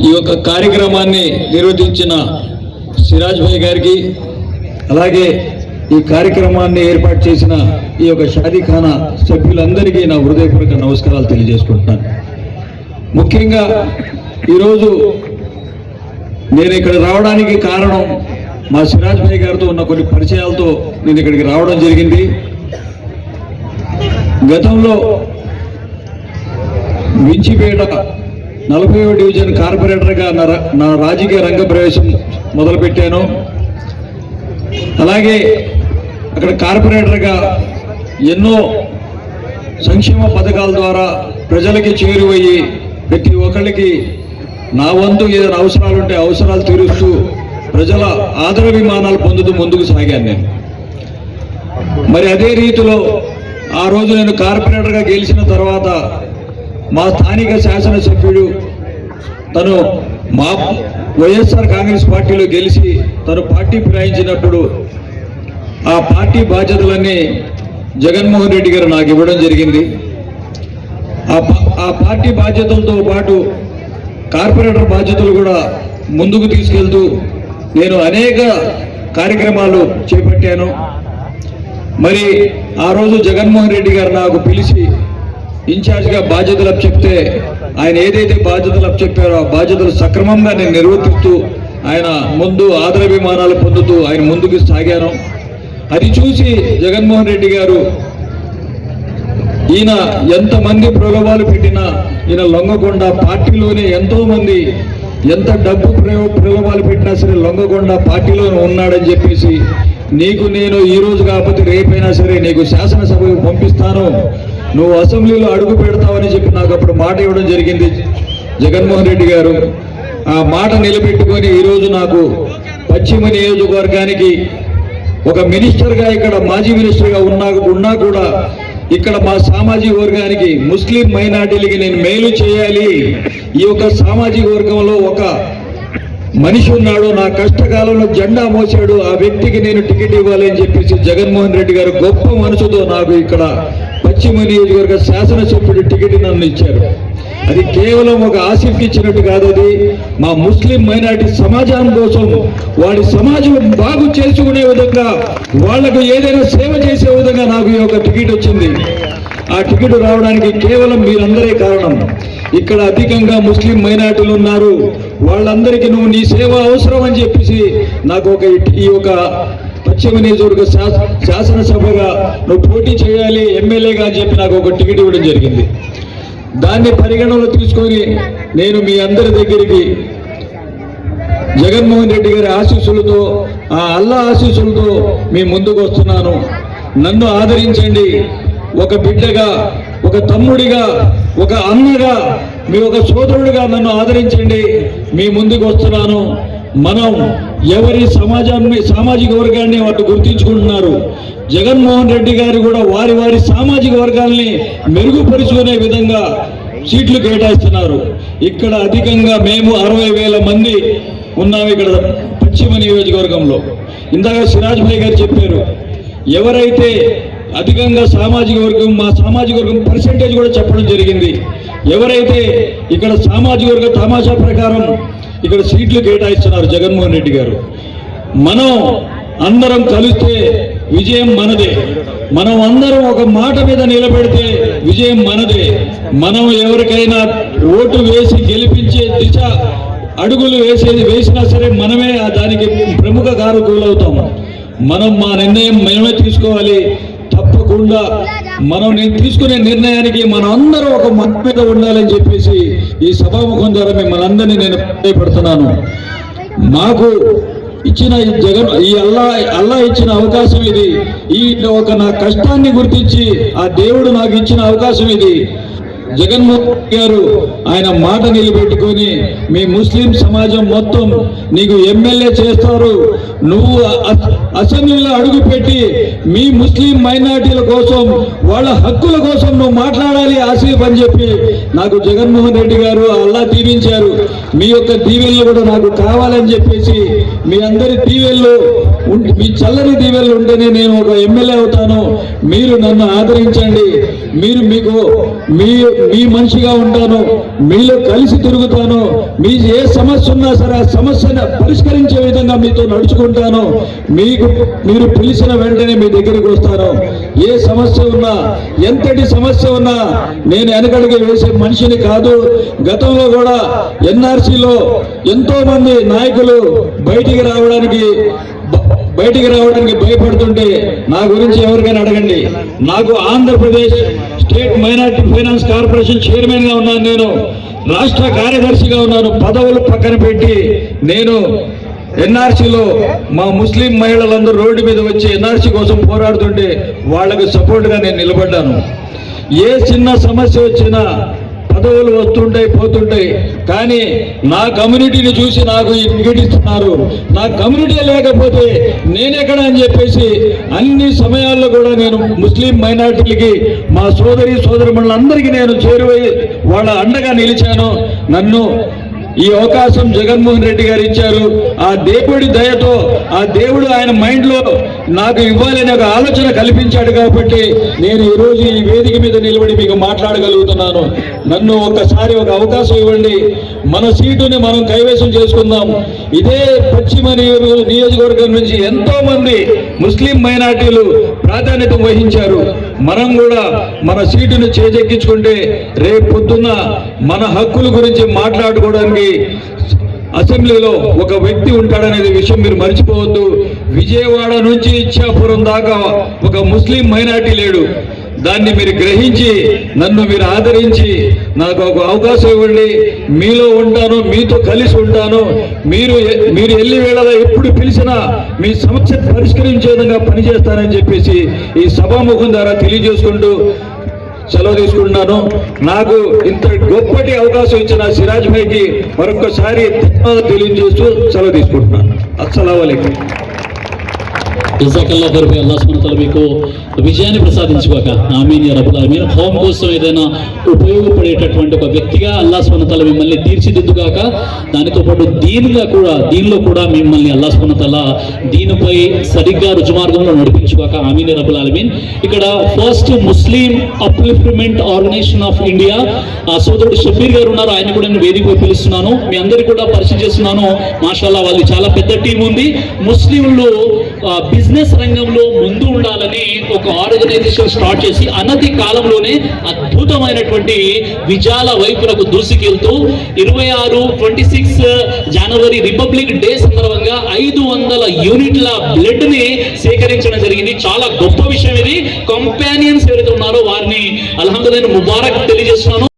ఈ యొక్క కార్యక్రమాన్ని నిర్వహించిన సిరాజ్ భాయ్ గారికి, అలాగే ఈ కార్యక్రమాన్ని ఏర్పాటు చేసిన ఈ యొక్క షాదీఖానా సభ్యులందరికీ నా హృదయపూర్వక నమస్కారాలు తెలియజేసుకుంటున్నాను. ముఖ్యంగా ఈరోజు నేను ఇక్కడ రావడానికి కారణం మా సిరాజ్ భాయ్ గారితో ఉన్న కొన్ని పరిచయాలతో నేను ఇక్కడికి రావడం జరిగింది. గతంలో వించిపేట 40వ డివిజన్ కార్పొరేటర్గా నా రాజకీయ రంగ ప్రవేశం మొదలుపెట్టాను. అలాగే అక్కడ కార్పొరేటర్గా ఎన్నో సంక్షేమ పథకాల ద్వారా ప్రజలకి చేరువయ్యి ప్రతి ఒక్కళ్ళకి నా వంతు ఏదైనా అవసరాలుంటే అవసరాలు తీరుస్తూ ప్రజల ఆదరాభిమానాలు పొందుతూ ముందుకు సాగాను నేను. మరి అదే రీతిలో ఆ రోజు నేను కార్పొరేటర్గా గెలిచిన తర్వాత మా స్థానిక శాసనసభ్యుడు తను మా వైఎస్ఆర్ కాంగ్రెస్ పార్టీలో గెలిచి తను పార్టీ ఫిరాయించినప్పుడు ఆ పార్టీ బాధ్యతలన్నీ జగన్మోహన్ రెడ్డి గారు నాకు ఇవ్వడం జరిగింది. ఆ పార్టీ బాధ్యతలతో పాటు కార్పొరేటర్ బాధ్యతలు కూడా ముందుకు తీసుకెళ్తూ నేను అనేక కార్యక్రమాలు చేపట్టాను. మరి ఆ రోజు జగన్మోహన్ రెడ్డి గారు నాకు పిలిచి ఇన్ఛార్జ్గా బాధ్యతలు అప్పచెప్తే ఆయన ఏదైతే బాధ్యతలు అప్పచెప్పారో ఆ బాధ్యతలు సక్రమంగా నేను నిర్వర్తిస్తూ ఆయన ముందు ఆదరాభిమానాలు పొందుతూ ఆయన ముందుకు సాగాను. అది చూసి జగన్మోహన్ రెడ్డి గారు ఈయన ఎంతమంది ప్రలోభాలు పెట్టినా ఈయన లొంగకుండా పార్టీలోనే ఎంతో మంది ఎంత డబ్బు ప్రలోభాలు పెట్టినా సరే లొంగకుండా పార్టీలోనే ఉన్నాడని చెప్పేసి నీకు నేను ఈ రోజు కాకపోతే రేపైనా సరే నీకు శాసనసభకు పంపిస్తాను, నువ్వు అసెంబ్లీలో అడుగు పెడతావని చెప్పి నాకు అప్పుడు మాట ఇవ్వడం జరిగింది జగన్మోహన్ రెడ్డి గారు. ఆ మాట నిలబెట్టుకొని ఈరోజు నాకు పశ్చిమ నియోజకవర్గానికి ఒక మినిస్టర్గా ఇక్కడ మాజీ మినిస్టర్గా ఉన్నా కూడా ఇక్కడ మా సామాజిక వర్గానికి ముస్లిం మైనార్టీలకి నేను మేలు చేయాలి, ఈ యొక్క సామాజిక వర్గంలో ఒక మనిషి ఉన్నాడు, నా కష్టకాలంలో జెండా మోసాడు, ఆ వ్యక్తికి నేను టికెట్ ఇవ్వాలి అని చెప్పేసి జగన్మోహన్ రెడ్డి గారు గొప్ప మనసుతో నాకు ఇక్కడ పశ్చిమ నియోజకవర్గ శాసనసభ్యుడి టికెట్ నన్ను ఇచ్చారు. అది కేవలం ఒక ఆశకి ఇచ్చినట్టు కాదు, అది మా ముస్లిం మైనారిటీ సమాజం కోసం వాడి సమాజం బాగు చేసుకునే విధంగా వాళ్లకు ఏదైనా సేవ చేసే విధంగా నాకు ఈ యొక్క టికెట్ వచ్చింది. ఆ టికెట్ రావడానికి కేవలం మీరందరే కారణం. ఇక్కడ అధికంగా ముస్లిం మైనారిటీలు ఉన్నారు, వాళ్ళందరికీ నువ్వు నీ సేవ అవసరం అని చెప్పేసి నాకు ఈ యొక్క పశ్చిమ నియోజకవర్గ శాసనసభగా నువ్వు పోటీ చేయాలి ఎమ్మెల్యేగా అని చెప్పి నాకు ఒక టికెట్ ఇవ్వడం జరిగింది. దాన్ని పరిగణనలో తీసుకొని నేను మీ అందరి దగ్గరికి జగన్మోహన్ రెడ్డి గారి ఆశీస్సులతో, ఆ అల్లా ఆశీస్సులతో మీ ముందుకు వస్తున్నాను. నన్ను ఆదరించండి. ఒక బిడ్డగా, ఒక తమ్ముడిగా, ఒక అన్నగా, మీ ఒక సోదరుడిగా నన్ను ఆదరించండి. మీ ముందుకు వస్తున్నాను. మనం ఎవరి సామాజిక వర్గాన్ని వాళ్ళు గుర్తించుకుంటున్నారు. జగన్మోహన్ రెడ్డి గారు కూడా వారి సామాజిక వర్గాల్ని మెరుగుపరుచుకునే విధంగా సీట్లు కేటాయిస్తున్నారు. ఇక్కడ అధికంగా మేము 60,000 మంది ఉన్నాము ఇక్కడ పశ్చిమ నియోజకవర్గంలో. ఇందాక సిరాజ్ భాయ్ గారు చెప్పారు, ఎవరైతే అధికంగా సామాజిక వర్గం, మా సామాజిక వర్గం పర్సెంటేజ్ కూడా చెప్పడం జరిగింది. ఎవరైతే ఇక్కడ సామాజిక వర్గ తమాషా ప్రకారం ఇక్కడ సీట్లు కేటాయిస్తున్నారు జగన్మోహన్ రెడ్డి గారు. మనం అందరం కలిస్తే విజయం మనదే. మనం అందరం ఒక మాట మీద నిలబెడితే విజయం మనదే. మనం ఎవరికైనా ఓటు వేసి గెలిపించే దిశ అడుగులు వేసినా సరే మనమే దానికి ప్రముఖ కారకులవుతాం. మనం మా నిర్ణయం మనమే తీసుకోవాలి. తప్పకుండా మనం తీసుకునే నిర్ణయానికి మనం అందరం ఒక మాట మీద ఉండాలని చెప్పేసి ఈ సభాముఖం ద్వారా మిమ్మల్ని అందరినీ నేను భయపడుతున్నాను. మాకు ఇచ్చిన ఈ అల్లా ఇచ్చిన అవకాశం ఇది. ఈ ఒక నా కష్టాన్ని గుర్తించి ఆ దేవుడు నాకు ఇచ్చిన అవకాశం ఇది. జగన్మోహన్ రెడ్డి గారు ఆయన మాట నిలబెట్టుకొని మీ ముస్లిం సమాజం మొత్తం నీకు ఎమ్మెల్యే చేస్తారు, నువ్వు అసెంబ్లీలో అడుగుపెట్టి మీ ముస్లిం మైనార్టీల కోసం, వాళ్ళ హక్కుల కోసం నువ్వు మాట్లాడాలి ఆసిఫ్ అని చెప్పి నాకు జగన్మోహన్ రెడ్డి గారు అల్లా దీవించారు. మీ యొక్క దీవెనలు కూడా నాకు కావాలని చెప్పేసి మీ అందరి దీవెనలు, మీ చల్లని దీవెనలు ఉంటేనే నేను ఒక ఎమ్మెల్యే అవుతాను. మీరు నన్ను ఆదరించండి. మీకు మీ మనిషిగా ఉంటాను, మీలో కలిసి తిరుగుతాను, మీ ఏ సమస్య ఉన్నా సరే ఆ సమస్యను పరిష్కరించే విధంగా మీతో నడుచుకుంటాను, మీరు పిలిచిన వెంటనే మీ దగ్గరికి వస్తాను. ఏ సమస్య ఉన్నా, ఎంతటి సమస్య ఉన్నా నేను వెనకడికి వేసే మనిషిని కాదు. గతంలో కూడా ఎన్ఆర్సీలో ఎంతో మంది నాయకులు బయటికి రావడానికి భయపడుతుంటే నా గురించి ఎవరికైనా అడగండి. నాకు Andhra Pradesh state minority finance corporation chairman గా ఉన్నాను, నేను రాష్ట్ర కార్యదర్శిగా ఉన్నాను. పదవులు పక్కన పెట్టి నేను ఎన్ఆర్సీలో మా ముస్లిం మహిళలందరూ రోడ్డు మీద వచ్చి ఎన్ఆర్సీ కోసం పోరాడుతుంటే వాళ్ళకు సపోర్ట్గా నేను నిలబడ్డాను. ఏ చిన్న సమస్య వచ్చినా పదవులు వస్తుంటాయి పోతుంటాయి, కానీ నా కమ్యూనిటీని చూసి నాకు విఘటిస్తున్నారు. నా కమ్యూనిటీ లేకపోతే నేనెక్కడ అని చెప్పేసి అన్ని సమయాల్లో కూడా నేను ముస్లిం మైనారిటీలకి, మా సోదరులందరికీ నేను చేరువై వాళ్ళ అండగా నిలిచాను. నన్ను ఈ అవకాశం జగన్మోహన్ రెడ్డి గారు ఇచ్చారు. ఆ దేవుడి దయతో, ఆ దేవుడు ఆయన మైండ్లో నాకు ఇవ్వాలనే ఒక ఆలోచన కల్పించాడు కాబట్టి నేను ఈరోజు ఈ వేదిక మీద నిలబడి మీకు మాట్లాడగలుగుతున్నాను. నన్ను ఒక్కసారి ఒక అవకాశం ఇవ్వండి, మన సీటుని మనం కైవసం చేసుకుందాం. ఇదే పశ్చిమ నియోజకవర్గం నుంచి ఎంతో మంది ముస్లిం మైనార్టీలు ప్రాధాన్యత వహించారు. మనం కూడా మన సీటును చేజెక్కించుకుంటే రేపు పొద్దున్న మన హక్కుల గురించి మాట్లాడుకోవడానికి అసెంబ్లీలో ఒక వ్యక్తి ఉంటాడనేది విషయం మీరు మర్చిపోవద్దు. విజయవాడ నుంచి ఇచ్చాపురం దాకా ఒక ముస్లిం మైనారిటీ లేడు. దాన్ని మీరు గ్రహించి నన్ను మీరు ఆదరించి నాకు ఒక అవకాశం ఇవ్వండి. మీలో ఉంటాను, మీతో కలిసి ఉంటాను. మీరు ఎల్లి వేళలో ఎప్పుడు పిలిచినా మీ సమస్య పరిష్కరించే విధంగా పనిచేస్తానని చెప్పేసి ఈ సభాముఖం ద్వారా తెలియజేసుకుంటూ సెలవు తీసుకుంటున్నాను. నాకు ఇంత గొప్పటి అవకాశం ఇచ్చిన సిరాజ్ భాయ్కి మరొకసారి ధన్యవాదాలు తెలియజేస్తూ సెలవు తీసుకుంటున్నాను. అస్సలాము అలైకుం. జజాకల్లా ఖైర్. అల్లాహ్ సుబ్హానహు వ తఆలా మీకు విజయాన్ని ప్రసాదించుగాక. ఆమీన్ యా రబ్బల్ ఆలమీన్. హోమ్ కోసం ఏదైనా ఉపయోగపడేటటువంటి ఒక వ్యక్తిగా అల్లాహ్ సుబ్హానహు వ తఆలా మిమ్మల్ని తీర్చిదిద్దుగాక. దానితో పాటు దీనిలో కూడా మిమ్మల్ని అల్లాహ్ సుబ్హానహు వ తఆలా దీనిపై సరిగ్గా రుజుమార్గంలో నడిపించుగాక. ఆమీన్ యా రబ్బల్ ఆలమీన్. ఇక్కడ first Muslim upliftment organization of India ఆ సోదరుడు షబీర్ గారు ఉన్నారు. ఆయన కూడా నేను వేదికపై పిలుస్తున్నాను. మీ అందరికీ కూడా పరిచయం చేస్తున్నాను. మాషాల్లాహ్ వాళ్ళు చాలా పెద్ద టీం ఉంది. ముస్లింలు బిజినెస్ రంగంలో ముందు ఉండాలని ఒక ఆర్గనైజేషన్ స్టార్ట్ చేసి అనతి కాలంలోనే అద్భుతమైనటువంటి విజయాల వైపునకు దూసుకెళ్తూ 26 జనవరి రిపబ్లిక్ డే సందర్భంగా 500 యూనిట్ల బ్లడ్ ని సేకరించడం జరిగింది. చాలా గొప్ప విషయం ఇది. కంపానియన్స్ ఎవరైతే ఉన్నారో వారిని అల్హమ్దులిల్లాహ్ ముబారక్ తెలియజేస్తున్నాను.